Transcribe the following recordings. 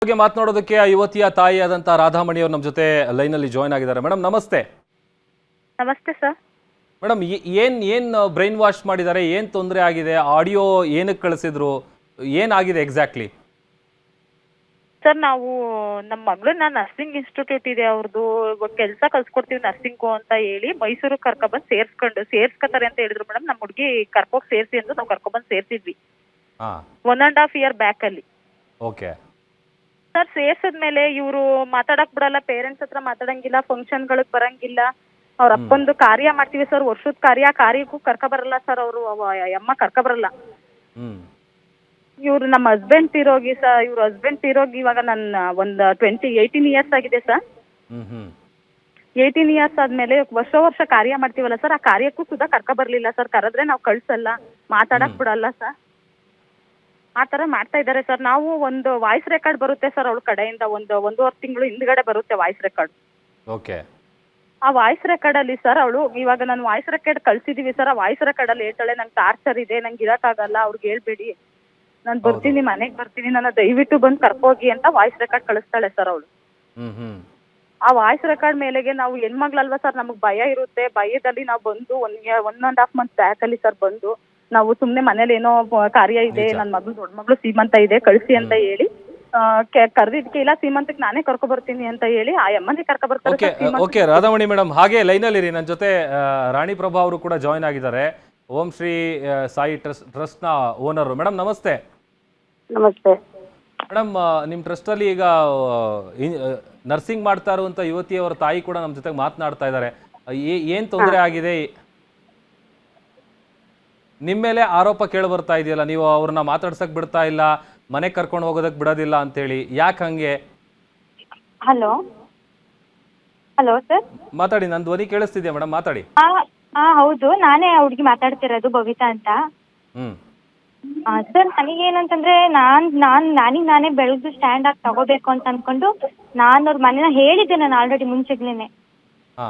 ಬಗ್ಗೆ ಮಾತನಾಡೋದಕ್ಕೆ ಆ ಯುವತಿಯ ತಾಯಿಯಾದಂತ ರಾಧಾಮಣಿ ಅವರು ನಮ್ಮ ಜೊತೆ ಲೈನ್ ಅಲ್ಲಿ ಜಾಯ್ನ್ ಆಗಿದ್ದಾರೆ. ಮೇಡಮ್ ನಮಸ್ತೆ. ನಮಸ್ತೆ ಸರ್. ಮೇಡಮ್ ಏನ್ ಬ್ರೈನ್ ವಾಶ್ ಮಾಡಿದ್ದಾರೆ, ಏನ್ ತೊಂದರೆ ಆಗಿದೆ, ಆಡಿಯೋ ಏನಕ್ಕೆ ಕಳಿಸಿದ್ರು, ಏನಾಗಿದೆ ಎಕ್ಸಾಕ್ಟ್ಲಿ? ಸರ್ ನಾವು ನಮ್ಮ ಮಗಳನ್ನ ನರ್ಸಿಂಗ್ ಇನ್ಸ್ಟಿಟ್ಯೂಟ್ ಇದೆ ಅವ್ರದ್ದು, ಕೆಲಸ ಕಲ್ಸ್ಕೊಡ್ತೀವಿ ನರ್ಸಿಂಗು ಅಂತ ಹೇಳಿ ಮೈಸೂರಿಗೆ ಕರ್ಕೊಬಂದು ಸೇರ್ಸ್ಕೊತಾರೆ ಅಂತ ಹೇಳಿದ್ರು ಮೇಡಮ್. ನಮ್ಮ ಹುಡುಗಿ ಕರ್ಕೋಗಿ ಸೇರಿಸಿ ಅಂತ ನಾವು ಕರ್ಕೊಬಂದು ಸೇರ್ಸಿದ್ವಿ 1.5 year ಬ್ಯಾಕ್ ಅಲ್ಲಿ. ಓಕೆ ಸರ್ ಸೇರ್ಸಿದ್ಮೇಲೆ ಇವರು ಮಾತಾಡಕ್ ಬಿಡಲ್ಲ, ಪೇರೆಂಟ್ಸ್ ಹತ್ರ ಮಾತಾಡಂಗಿಲ್ಲ, ಫಂಕ್ಷನ್ಗಳಿಗೆ ಬರಂಗಿಲ್ಲ. ಅವ್ರ ಅಪ್ಪಂದು ಕಾರ್ಯ ಮಾಡ್ತೀವಿ ಸರ್, ವರ್ಷದ ಕಾರ್ಯಕ್ಕೂ ಕರ್ಕೊಬರಲ್ಲ ಸರ್ ಅವರು, ಅಮ್ಮ ಕರ್ಕೊಬರಲ್ಲ. ಇವ್ರು ನಮ್ಮ ಹಸ್ಬೆಂಡ್ ತೀರೋಗಿ ಇವಾಗ ನನ್ನ ಒಂದು 18 years ಆಗಿದೆ ಸರ್. 18 years ಆದ್ಮೇಲೆ ವರ್ಷ ಕಾರ್ಯ ಮಾಡ್ತೀವಲ್ಲ ಸರ್, ಆ ಕಾರ್ಯಕ್ಕೂ ಸುಧಾ ಕರ್ಕೊಬರ್ಲಿಲ್ಲ ಸರ್. ಕರೆದ್ರೆ ನಾವು ಕಳ್ಸಲ್ಲ, ಮಾತಾಡಕ್ ಬಿಡಲ್ಲ ಸರ್, ಆ ತರ ಮಾಡ್ತಾ ಇದ್ದಾರೆ ಸರ್. ನಾವು ಒಂದು ವಾಯ್ಸ್ ರೆಕಾರ್ಡ್ ಬರುತ್ತೆ ಸರ್ ಅವಳ ಕಡೆಯಿಂದ, 1.5 ತಿಂಗಳು ಹಿಂದ್ಗಡೆ ಬರುತ್ತೆ ವಾಯ್ಸ್ ರೆಕಾರ್ಡ್. ಓಕೆ. ಆ ವಾಯ್ಸ್ ರೆಕಾರ್ಡ್ ಅಲ್ಲಿ ಸರ್ ಅವಳು, ಇವಾಗ ನಾನು ವಾಯ್ಸ್ ರೆಕಾರ್ಡ್ ಕಳ್ಸಿದೀವಿ ಸರ್, ಆ ವಾಯ್ಸ್ ರೆಕಾರ್ಡ್ ಅಲ್ಲಿ ಹೇಳ್ತಾಳೆ ನಂಗೆ ಟಾರ್ಚರ್ ಇದೆ, ನಂಗೆ ಇರಕ್ಕಾಗಲ್ಲ, ಅವ್ರಿಗೆ ಹೇಳ್ಬೇಡಿ, ನಾನು ಬರ್ತೀನಿ, ಮನೆಗೆ ಬರ್ತೀನಿ, ನನ್ನ ದಯವಿಟ್ಟು ಬಂದು ಕರ್ಕೋಗಿ ಅಂತ ವಾಯ್ಸ್ ರೆಕಾರ್ಡ್ ಕಳಿಸ್ತಾಳೆ ಸರ್ ಅವಳು. ಆ ವಾಯ್ಸ್ ರೆಕಾರ್ಡ್ ಮೇಲೆಗೆ ನಾವು ಹೆಣ್ಮಗ್ಳಲ್ವಾ ಸರ್, ನಮಗೆ ಭಯ ಇರುತ್ತೆ. ಭಯದಲ್ಲಿ ನಾವು ಬಂದು 1.5 months ಬ್ಯಾಕ್ ಅಲ್ಲಿ ಸರ್ ಬಂದು ನಾವು ಸುಮ್ನೆ ಮನೇಲಿ ಏನೋ ಕಾರ್ಯ ಇದೆ, ನನ್ನ ಮಗಳು ದೊಡ್ಡ ಮಗಳು ಸೀಮಂತ ಇದೆ ಕಳಿಸಿ ಅಂತ ಹೇಳಿ ಕರೆದಿದ್ಕೆ, ಇಲ್ಲ ಸೀಮಂತಕ್ಕೆ ನಾನೇ ಕರ್ಕೊ ಬರ್ತೀನಿ ಅಂತ ಹೇಳಿ ಆ ಅಮ್ಮನೇ ಕರ್ಕೊ ಬರ್ತಾರೆ. ಓಕೆ ರಾಧಾಮಣಿ ಮೇಡಮ್, ಹಾಗೆ ಲೈನ್ ಅಲ್ಲಿ ಇರಿ. ನನ್ನ ಜೊತೆ ರಾಣಿ ಪ್ರಭಾ ಅವರು ಕೂಡ ಜಾಯ್ನ್ ಆಗಿದ್ದಾರೆ, ಓಂ ಶ್ರೀ ಸಾಯಿ ಟ್ರಸ್ಟ್ ನ ಓನರ್. ಮೇಡಮ್ ನಮಸ್ತೆ. ನಮಸ್ತೆ ಮೇಡಮ್, ನಿಮ್ಮ ಟ್ರಸ್ಟ್ ಅಲ್ಲಿ ಈಗ ನರ್ಸಿಂಗ್ ಮಾಡ್ತಾ ಇರುವಂತ ಯುವತಿಯವರ ತಾಯಿ ಕೂಡ ನಮ್ಮ ಜೊತೆ ಮಾತನಾಡ್ತಾ ಇದ್ದಾರೆ. ಏನ್ ತೊಂದರೆ ಆಗಿದೆ? ನಿಮ್ಮ ಮೇಲೆ ಆರೋಪ ಕೇಳಿ ಬರ್ತಾ ಇದೆಯಲ್ಲ, ನೀವು ಅವ್ರನ್ನ ಮಾತಾಡ್ಸಕ್ ಬಿಡ್ತಾ ಇಲ್ಲ, ಮನೆ ಕರ್ಕೊಂಡು ಹೋಗೋದಕ್ ಬಿಡೋದಿಲ್ಲ ಅಂತೇಳಿ, ಯಾಕೆ ಹಂಗೆ? ಹಲೋ ಹಲೋ ಸರ್, ಮಾತಾಡಿ, ನನ್ನ ಧ್ವನಿ ಕೇಳಿಸ್ತಿದ್ಯಾ ಮೇಡಮ್? ಮಾತಾಡಿ. ಹೌದು, ನಾನೇ ಆ ಹುಡುಗಿ ಮಾತಾಡ್ತಿರೋದು, ಬಬಿತಾ ಅಂತ. ಸರ್ ನನಗೇನಂತಂದ್ರೆ ನನಗೆ ನಾನೇ ಬೆಳೆದು ಸ್ಟ್ಯಾಂಡ್ ಆಗಿ ತಗೋಬೇಕು ಅಂತ ಅನ್ಕೊಂಡು ನಾನು ಅವ್ರ ಮನೇನ ಹೇಳಿದ್ದೆ. ನಾನು ಆಲ್ರೆಡಿ ಮುಂಚೆಗ್ಲೇನೆ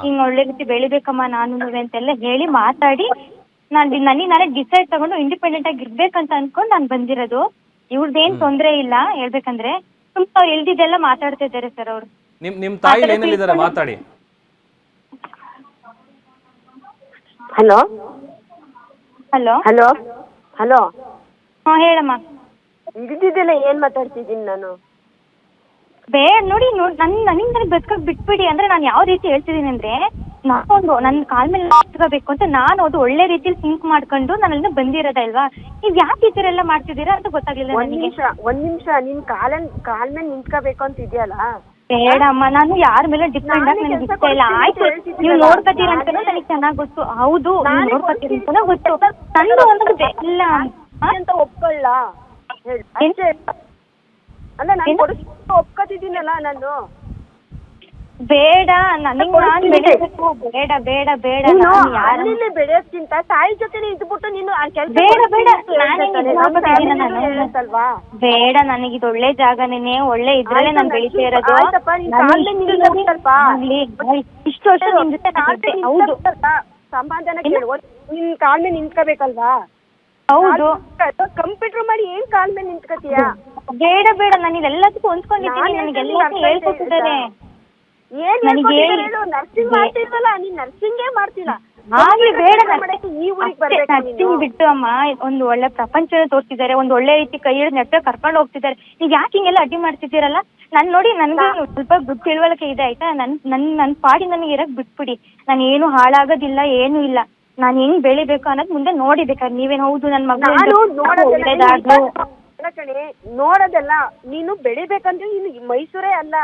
ಹಿಂಗ್ ಒಳ್ಳೆ ರೀತಿ ಬೆಳಿಬೇಕಮ್ಮ ನಾನು ಅಂತೆಲ್ಲ ಹೇಳಿ ಮಾತಾಡಿ ನನಗೆ ನಾನೇ ಡಿಸೈಡ್ ತಗೊಂಡು ಇಂಡಿಪೆಂಡೆಂಟ್ ಆಗಿ ಇರ್ಬೇಕಂತ ಅನ್ಕೊಂಡು ನಾನು ಬಂದಿರೋದು. ಇವ್ರದ್ದೇನ್ ತೊಂದ್ರೆ ಇಲ್ಲ ಹೇಳ್ಬೇಕಂದ್ರೆ, ತುಂಬಾ ಅವ್ರು ಎಲ್ದಿದ್ದೆಲ್ಲ ಮಾತಾಡ್ತಾ ಇದ್ದಾರೆ ಸರ್ ಅವ್ರು. ನಿಮ್ ತಾಯಿ ಏನಿದ್ದಾರೆ ಮಾತಾಡಿ. ಹಲೋ ಹಲೋ ಹಲೋ ಹಲೋ ಹಾ ಹೇಳಮ್ಮ. ಇದ್ದಿದ್ದೆಲ್ಲ ಏನ್ ಮಾತಾಡ್ತಿದ್ದೀನಿ ನಾನು? ನೋಡಿ ನನಗೆ ಬದುಕಕ್ ಬಿಟ್ಬಿಡಿ. ಅಂದ್ರೆ ನಾನು ಯಾವ ರೀತಿ ಹೇಳ್ತಿದ್ದೀನಿ ಅಂದ್ರೆ, ನಾನೊಂದು ನನ್ನ ಕಾಲ್ ಮೇಲೆ ನಿಂತ್ಕೋಬೇಕು ಅಂತ ನಾನು ಅದು ಒಳ್ಳೆ ರೀತಿಲಿ ಥಿಂಕ್ ಮಾಡ್ಕೊಂಡು ನಾನು ಅಲ್ಲಿಂದ ಬಂದಿರೋದಲ್ವಾ. ನೀವ್ ಯಾಕೆ ಈ ತರ ಎಲ್ಲ ಮಾಡ್ತಿದ್ದೀರಾ ಅಂತ ಗೊತ್ತಾಗ್ಲಿಲ್ಲ ನನಗೆ. ಒಂದ್ ನಿಮಿಷ ನಿನ್ ಕಾಲ್ ಮೇಲೆ ನಿಂತ್ಕೋಬೇಕು ಅಂತ ಇದೆಯಲ್ಲ, ಬೇಡಮ್ಮ, ನಾನು ಯಾರ ಮೇಲೆ ಡಿಪೆಂಡ್ ಆಗಿ ನನಗೆ ಇಷ್ಟ ಇಲ್ಲ. ಆಯ್ತು, ನೀವು ನೋಡ್ಕೊತೀರ ಅಂತ ನನಗೆ ಚೆನ್ನಾಗ್ ಗೊತ್ತು. ಹೌದು, ನೋಡ್ಕೊತೀರಿ ಅಂತ ಗೊತ್ತು. ನಂದು ಒಂದು ಇಲ್ಲ ಅಂತ ಒಪ್ಕೊಳ್ಳ ಅಲ್ಲ, ನಾನು ಒಪ್ಕೋತಿದ್ದೀನಲ್ಲ ನಾನು. ಬೇಡ, ನನಗೆ ನಾನು ಬೆಳೆಯಬೇಕು. ಬೇಡ ಬೇಡ ಬೇಡ, ಯಾರಲ್ಲಿ ಬೆಳೆಯೋದ್ಕಿಂತ ತಾಯಿ ಜೊತೆ ಇದ್ಬಿಟ್ಟು ನೀನು ಬೇಡ ಬೇಡ ಬೇಡ, ನನಗೆ ಇದು ಒಳ್ಳೆ ಜಾಗನೇ, ಒಳ್ಳೆ ಇದ್ರಲ್ಲೇ ನಾನು ಬೆಳಿತಾ ಇರೋದು. ಇಷ್ಟು ವರ್ಷ ನಿಮ್ ಜೊತೆ ಹೌದು ಸಮಾಧಾನ ನಿನ್ ಕಾಲ್ ಮೇಲೆ ನಿಂತ್ಕೋಬೇಕಲ್ವಾ? ಹೌದು, ಕಂಪ್ಯೂಟರ್ ಮಾಡಿ ಏನ್ ಕಾಲ್ ಮೇಲೆ ನಿಂತ್ಕೋತೀಯ? ಬೇಡ ಬೇಡ, ನಾನು ಇದೆಲ್ಲದಕ್ಕೂ ಹೊಂದ್ಕೊಂಡಿದ್ದೀನಿ, ನನಗೆಲ್ಲ ಹೇಳ್ಕೊಟ್ಟಿದ್ದಾರೆ. ನರ್ಸಿಂಗ್ ಬಿಟ್ಟು ಅಮ್ಮ ಒಂದು ಒಳ್ಳೆ ಪ್ರಪಂಚ ತೋರಿಸಿದ್ದಾರೆ, ಒಂದು ಒಳ್ಳೆ ರೀತಿ ಕೈ ಹಿಡಿದು ನೆಟ್ಟ ಕರ್ಕೊಂಡು ಹೋಗ್ತಿದ್ದಾರೆ. ನೀವ್ ಯಾಕೆ ಹಿಂಗೆಲ್ಲ ಅಡ್ಡಿ ಮಾಡ್ತಿದ್ದೀರಲ್ಲ? ನಾನ್ ನೋಡಿ, ನನ್ಗೆ ಸ್ವಲ್ಪ ತಿಳುವಳಿಕೆ ಇದೆ ಆಯ್ತಾ. ನನ್ ಪಾಡಿ ನನಗೆ ಇರಕ್ ಬಿಟ್ಬಿಡಿ. ನಾನು ಏನು ಹಾಳಾಗೋದಿಲ್ಲ, ಏನು ಇಲ್ಲ. ನಾನು ಹೆಂಗ್ ಬೆಳಿಬೇಕು ಅನ್ನೋದು ಮುಂದೆ ನೋಡಿಬೇಕಾದ್ರೆ ನೀವೇನು. ಹೌದು, ನನ್ ಮಗಳು ನೋಡೋದಲ್ಲ, ನೀನು ಬೆಳಿಬೇಕಂದ್ರೆ ನೀನು ಮೈಸೂರೇ ಅಲ್ಲ,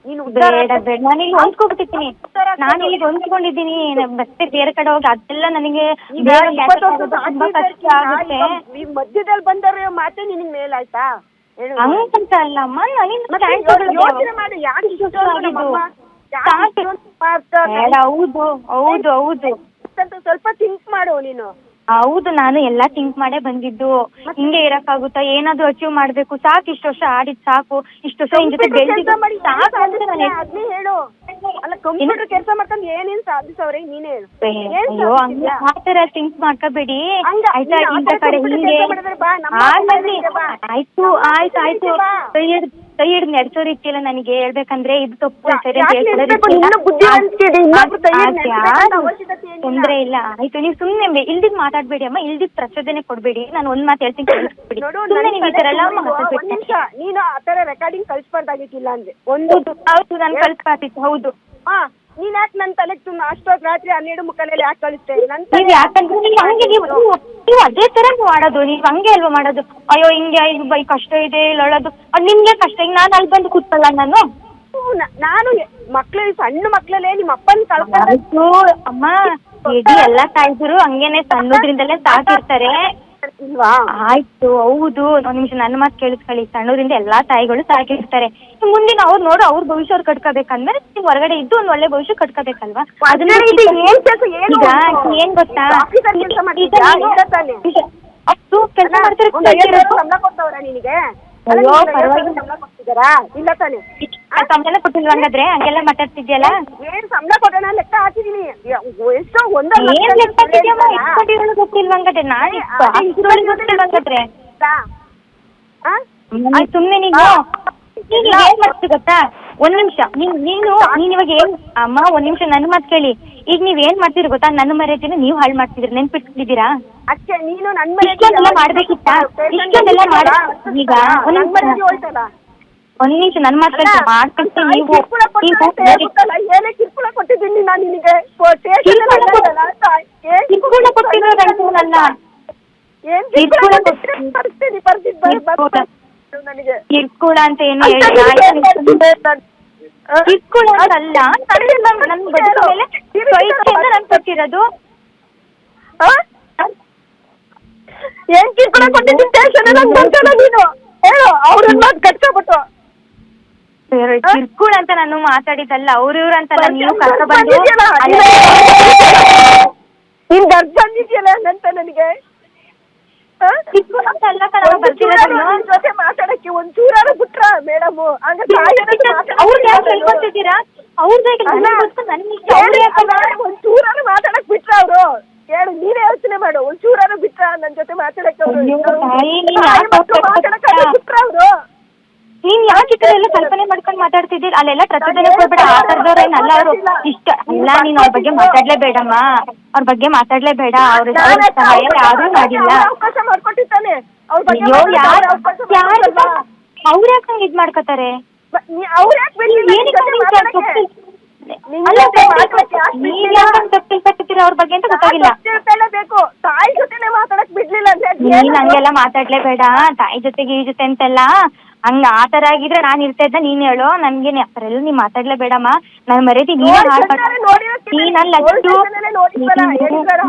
ನೀನು ಬೇಡ ಬೇಡ, ನಾನಿಲ್ಲಿ ಹೊಂದ್ಕೊಬಿಟ್ಟಿದ್ದೀನಿ. ನಾನಿಲ್ಲಿ ಹೊಂದ್ಕೊಂಡಿದ್ದೀನಿ, ಮತ್ತೆ ಬೇರೆ ಕಡೆ ಹೋಗಿ ಅದೆಲ್ಲ ನನಗೆ ತುಂಬಾ ಕಷ್ಟ ಆಗುತ್ತೆ. ಮಧ್ಯದಲ್ಲಿ ಬಂದವ್ರ ಮಾತು ನಿನಗೆ ಮೇಲಾಯ್ತಾ? ಹಂಗಂತ ಅಲ್ಲಮ್ಮ, ಹೌದು ಹೌದು ಹೌದು, ಸ್ವಲ್ಪ ಥಿಂಕ್ ಮಾಡು ನೀನು. ಹೌದು, ನಾನು ಎಲ್ಲಾ ಥಿಂಕ್ ಮಾಡೇ ಬಂದಿದ್ದು. ಹಿಂಗೆ ಇರಕ್ಕಾಗುತ್ತಾ? ಏನಾದ್ರು ಅಚೀವ್ ಮಾಡ್ಬೇಕು, ಸಾಕು, ಇಷ್ಟು ವರ್ಷ ಆಡಿದ್ ಸಾಕು, ಇಷ್ಟು ವರ್ಷ ನಿನ್ ಜೊತೆ ಹೇಳು. ಕಂಪ್ಯೂಟರ್ ಕೆಲಸ ಮಾಡ್ಕೊಂಡು ಏನೇನ್ ಸಾಧಿಸವ್ರೆ ನೀನ್ ಹೇಳು. ಅಯ್ಯೋ, ಆತರ ಥಿಂಕ್ ಮಾಡ್ಕೋಬೇಡಿ ಆಯ್ತಾ. ಇಂಥ ಕಡೆ ಹಿಂಗೆ ಆಯ್ತು ಆಯ್ತು ಆಯ್ತು ಕೈ ಹಿಡಿದು ನಡೆಸೋ ರೀತಿಯಲ್ಲ ನನಗೆ ಹೇಳ್ಬೇಕಂದ್ರೆ ಇದು ತಪ್ಪು ಸರಿ ಅಂತ ತೊಂದ್ರೆ ಇಲ್ಲ. ಆಯ್ತು, ನೀವು ಸುಮ್ನೆ ಇಲ್ದಿದ್ ಮಾತಾಡ್ಬೇಡಿ ಅಮ್ಮ, ಇಲ್ದಿದ್ ಪ್ರಚೋದನೆ ಕೊಡ್ಬೇಡಿ. ನಾನು ಒಂದ್ ಮಾತು ಹೇಳ್ತೀನಿ ಕೇಳಿಸ್ಬಿಡಿ. ಸುಮ್ನೆ ನೀವು ಈ ತರ ಎಲ್ಲ ಮಾತಾಡ್ಬೇಡಿ. ನೀನು ಆ ತರ ರೆಕಾರ್ಡಿಂಗ್ ಕಳ್ಸ್ಬಾರ್ದಾಗಿತ್ತಿಲ್ಲ ಅಂದ್ರೆ ಹೌದು ನಾನು ಕಳ್ಸ್ಬಾರ್ದಿತ್ತು. ಹೌದು ನೀನ್ ಯಾಕೆ ನನ್ ತಲೆಗೆ ತುಂಬ ಅಷ್ಟೊತ್ತು ರಾತ್ರಿ 12:30 ಯಾಕೆ ಕಳಿಸ್ತೇವೆ? ನೀವ್ ಯಾಕಂದ್ರೆ ನೀವು ಹಂಗೆ ನೀವು ಅದೇ ತರ ಮಾಡೋದು. ನೀವ್ ಹಂಗೆ ಅಲ್ವಾ ಮಾಡೋದು? ಅಯ್ಯೋ ಹಿಂಗೆ ಬೈ ಕಷ್ಟ ಇದೆ ಹೇಳೋದು. ನಿಮ್ಗೆ ಕಷ್ಟ, ಈಗ ನಾನು ಅಲ್ಲಿ ಬಂದು ಕೂತಲ್ಲ ನಾನು ಮಕ್ಳು ಸಣ್ಣ ಮಕ್ಳಲ್ಲೇ ನಿಮ್ಮ ಅಪ್ಪನ ಕಳ್ಕೊಂಡು ಅಮ್ಮ ಇಡೀ ಎಲ್ಲಾ ತಾಯಿದ್ರು ಹಂಗೇನೆ ಸಣ್ಣದ್ರಿಂದಲೇ ಸಾಕಿರ್ತಾರೆ ಇಲ್ವಾ? ಆಯ್ತು, ಹೌದು. ಒಂದ್ ನಿಮಿಷ ನನ್ನ ಮಾತು ಕೇಳಿಸ್ಕೊಳ್ಳಿ. ಸಣ್ಣದ್ರಿಂದ ಎಲ್ಲಾ ತಾಯಿಗಳು ಸಾಕಿರ್ತಾರೆ. ಮುಂದಿನ ಅವ್ರು ನೋಡು, ಅವ್ರ ಭವಿಷ್ಯ ಅವ್ರು ಕಟ್ಕೋಬೇಕಂದ್ರೆ ನೀವು ಹೊರಗಡೆ ಇದ್ದು ಒಂದ್ ಒಳ್ಳೆ ಭವಿಷ್ಯ ಕಟ್ಕೋಬೇಕಲ್ಲ. ಅದನ್ನ ಏನ್ ಗೊತ್ತಾ, ಅಷ್ಟು ಕೆಲಸ ಮಾಡ್ತಾರೆ. ನಿನಗೆ ಅಯ್ಯೋ ಪರವಾಗಿಲ್ಲ, ಇಲ್ಲ ತಾನೆ? ಸಂಬಳ ಕೊಟ್ಟಿಲ್ವ ಹಂಗಾದ್ರೆ? ಹಂಗೆಲ್ಲ ಮಾತಾಡ್ತಿದ್ಯಲ್ಲ. ಏನ್ ಸಂಬಳ ಕೊಟ್ಟಣ ಲೆಕ್ಕ ಹಾಕಿದೀನಿ. ಎಷ್ಟೋ ಏನ್ ಲೆಕ್ಕ ಹಾಕಿದ್ಯಮ್ಮ? ಇಟ್ಕೊಂಡಿರೋದು ಗೊತ್ತಿಲ್ವ ಹಂಗಾದ್ರೆ? ನಾನು ಗೊತ್ತಿಲ್ವ ಹಂಗಾದ್ರೆ? ಸುಮ್ನೆ ನೀನು ಏನ್ ಮಾಡ್ತೀವಿ ಗೊತ್ತಾ? ಒಂದ್ ನಿಮಿಷ, ನೀನ್ ಇವಾಗ ಏನ್ ಅಮ್ಮ, ಒಂದ್ ನಿಮಿಷ ನನ್ನ ಮಾತು ಕೇಳಿ. ಈಗ ನೀವ್ ಏನ್ ಮಾಡ್ತೀರಿ ಗೊತ್ತಾ? ನನ್ನ ಮರ್ಯಾದೆನ ನೀವ್ ಹಾಳು ಮಾಡ್ತಿದ್ರಿ, ನೆನ್ಪಿಟ್ಕೊಂಡಿದ್ದೀರಾ? ಅಷ್ಟೇ, ನೀನು ನನ್ನ ಇಷ್ಟೊಂದೆಲ್ಲ ಮಾಡ್ಬೇಕಿತ್ತ? ಇಷ್ಟೊಂದೆಲ್ಲ ಮಾಡ ಈಗ ಒಂದ್ ನಿಮಿಷ ನನ್ನ ಮಾತು ಕೇಳಿ ಮಾಡ್ಕೊಳ್ತೀನಿ. ನೀವು ಏನೇ ಕಿರ್ಕುಳ ಕೊಟ್ಟಿದ್ದೀನಿ ನಾನು ನಿನಗೆ. ಕಿರ್ಕುಳ ಕೊಟ್ಟಿರೋದಂತಲ್ಲ, ಕಿರ್ಕುಳ ಅಂತ ಏನು ಕಿರ್ಕುಳ ಅಂತಲ್ಲ. ನನ್ನ ಬದುಕು ಮೇಲೆ ಸ್ವಇಚ್ಛೆಯಿಂದ ನಾನು ಕೊಟ್ಟಿರೋದು. ಏನ್ ಕಿರ್ಕುಳ ಕೊಟ್ಟಿದ್ದೀನಿ ನೀನು ಹೇಳು. ಅವ್ರನ್ನ ಮಾತು ಕಟ್ಕೊಬಿಟ್ಟು ಕಿರ್ಕುಳ ಅಂತ ನಾನು ಮಾತಾಡಿದ್ದಲ್ಲ. ಅವ್ರಿವ್ರು ಅಂತಲ್ಲ, ನೀವು ಕರ್ಕ ಬಂದು ನಿನ್ ಗರ್ಭ ಬಂದಿದ್ಯಲ್ಲ ಹಂಗಂತ ನನಗೆ. ಕಿರ್ಕುಳ ಅಂತ ಅಲ್ಲ ಕಣ ಬರ್ತಿರೋದು. ಜೊತೆ ಮಾತಾಡಕ್ಕೆ ಒಂಚೂರಾರು ಬಿಟ್ರ ಮೇಡಮ್? ಅವ್ರಿಗೆ ಯಾಕೆ ಹೇಳ್ಕೊತಿದ್ದೀರಾ? ಒಂಚೂರಾರು ಮಾತಾಡಕ್ ಬಿಟ್ರ ಅವ್ರು? ಹೇಳು, ನೀನೇ ಯೋಚನೆ ಮಾಡು. ಒಂಚೂರಾರು ಬಿಟ್ರ ನನ್ ಜೊತೆ ಮಾತಾಡಕ್ಕೆ ಅವ್ರು? ಮಾತಾಡಕ್ ಬಿಟ್ರ ಅವ್ರು? ನೀನ್ ಯಾಕೆ ಎಲ್ಲ ಕಲ್ಪನೆ ಮಾಡ್ಕೊಂಡು ಮಾತಾಡ್ತಿದ್ದೀರಿ? ಅಲ್ಲೆಲ್ಲ ಪ್ರಚೋದನೆ ಕೊಡ್ಬೇಡ. ಆ ತರದವ್ರೇನಲ್ಲ ಅವರು. ಇಷ್ಟ ಅಲ್ಲ, ನೀನ್ ಅವ್ರ ಬಗ್ಗೆ ಮಾತಾಡ್ಲೇಬೇಡಮ್ಮ. ಅವ್ರ ಬಗ್ಗೆ ಮಾತಾಡ್ಲೇಬೇಡ. ಅವ್ರ ಸಹಾಯ ಯಾರು ಮಾಡಿಲ್ಲ. ಅವಕಾಶ ಮಾಡ್ಕೊಟ್ಟಿದ್ದಾನೆ. ಅಯ್ಯೋ ಯಾರು ಅವ್ರ ಯಾಕೆ ನಂಗೆ ಇದ್ ಮಾಡ್ಕೋತಾರೆ? ತಪ್ಪಿಲ್ಪಟ್ಟಿದ್ದೀರ ಅವ್ರ ಬಗ್ಗೆ ಅಂತ ಗೊತ್ತಾಗಿಲ್ಲ. ಬೇಕು ತಾಯಿ ಜೊತೆನೆ ಮಾತಾಡಕ್ ಬಿಡ್ಲಿಲ್ಲ. ನೀನ್ ಹಂಗೆಲ್ಲ ಮಾತಾಡ್ಲೇಬೇಡ. ತಾಯಿ ಜೊತೆಗೆ ಈ ಜೊತೆ ಅಂತೆಲ್ಲ ಹಂಗ ಆತರ ಆಗಿದ್ರೆ ನಾನ್ ಇರ್ತಾ ಇದ್ದ. ನೀನ್ ಹೇಳೋ ನನ್ಗೇನೆ ಆತರ ಎಲ್ಲ ನೀವ್ ಮಾತಾಡ್ಲೇಬೇಡಮ್ಮ. ನನ್ ಮರ್ಯಾದೆ ನೀನೇ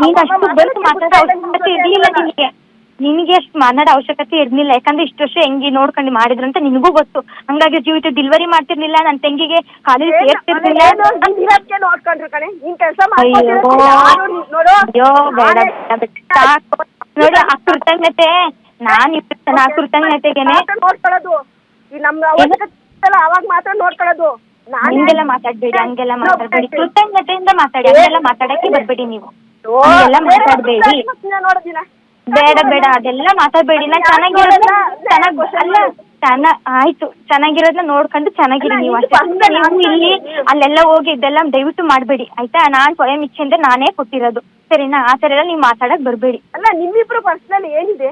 ನೀನಷ್ಟು ಬೇಕು ಮಾತಾಡೋ ಅವಶ್ಯಕತೆ ಇರ್ಲಿಲ್ಲ ನಿನ್ಗೆ. ನಿನ್ಗೆ ಅಷ್ಟು ಮಾತಾಡೋ ಅವಶ್ಯಕತೆ ಇರ್ಲಿಲ್ಲ. ಯಾಕಂದ್ರೆ ಇಷ್ಟು ವರ್ಷ ಹೆಂಗಿ ನೋಡ್ಕೊಂಡು ಮಾಡಿದ್ರು ಅಂತ ನಿನ್ಗೂ ಗೊತ್ತು. ಹಂಗಾಗಿ ಜೀವಿತ ಡೆಲಿವರಿ ಮಾಡ್ತಿರ್ಲಿಲ್ಲ. ನನ್ ತಂಗಿಗೆ ಕಾಲೇಜ್ ಸೇರ್ತಿರ್ಲಿಲ್ಲ. ಅಯ್ಯೋ ಬೇಡ ನೋಡಿ, ಆ ಕೃತಜ್ಞತೆ ಆ ಕೃತಜ್ಞತೆಗೆನೆ ಅವಾಗ ಮಾತ್ರ ನೋಡ್ಕೊಳ್ಳೋದು. ಹಿಂಗೆಲ್ಲ ಮಾತಾಡ್ಬೇಡಿ, ಹಂಗೆಲ್ಲ ಮಾತಾಡ್ಬೇಡಿ. ಕೃತಜ್ಞತೆಯಿಂದ ಮಾತಾಡಿ, ಹಂಗೆಲ್ಲ ಮಾತಾಡಕ್ಕೆ ಬರ್ಬೇಡಿ ನೀವು. ಹಂಗೆಲ್ಲ ಮಾತಾಡ್ಬೇಡಿ. ಬೇಡ ಬೇಡ ಅದೆಲ್ಲ ಮಾತಾಡ್ಬೇಡಿ. ನಾ ಚೆನ್ನಾಗಿರೋದ್ನ ಆಯ್ತು, ಚೆನ್ನಾಗಿರೋದನ್ನ ನೋಡ್ಕೊಂಡು ಚೆನ್ನಾಗಿರಿ ನೀವು ಅಷ್ಟೇ. ನೀವು ಇಲ್ಲಿ ಅಲ್ಲೆಲ್ಲ ಹೋಗಿ ಇದೆಲ್ಲ ದಯವಿಟ್ಟು ಮಾಡ್ಬೇಡಿ ಆಯ್ತಾ? ನಾನ್ ಸ್ವಯಂ ಇಚ್ಛೆಯಿಂದ ನಾನೇ ಕೊಟ್ಟಿರೋದು, ಸರಿನಾ? ಆ ತರ ಎಲ್ಲ ನೀವು ಮಾತಾಡಕ್ ಬರ್ಬೇಡಿ. ಅಲ್ಲ, ನಿಮ್ಮಿಬ್ರು ಪರ್ಸನಲ್ ಏನಿದೆ?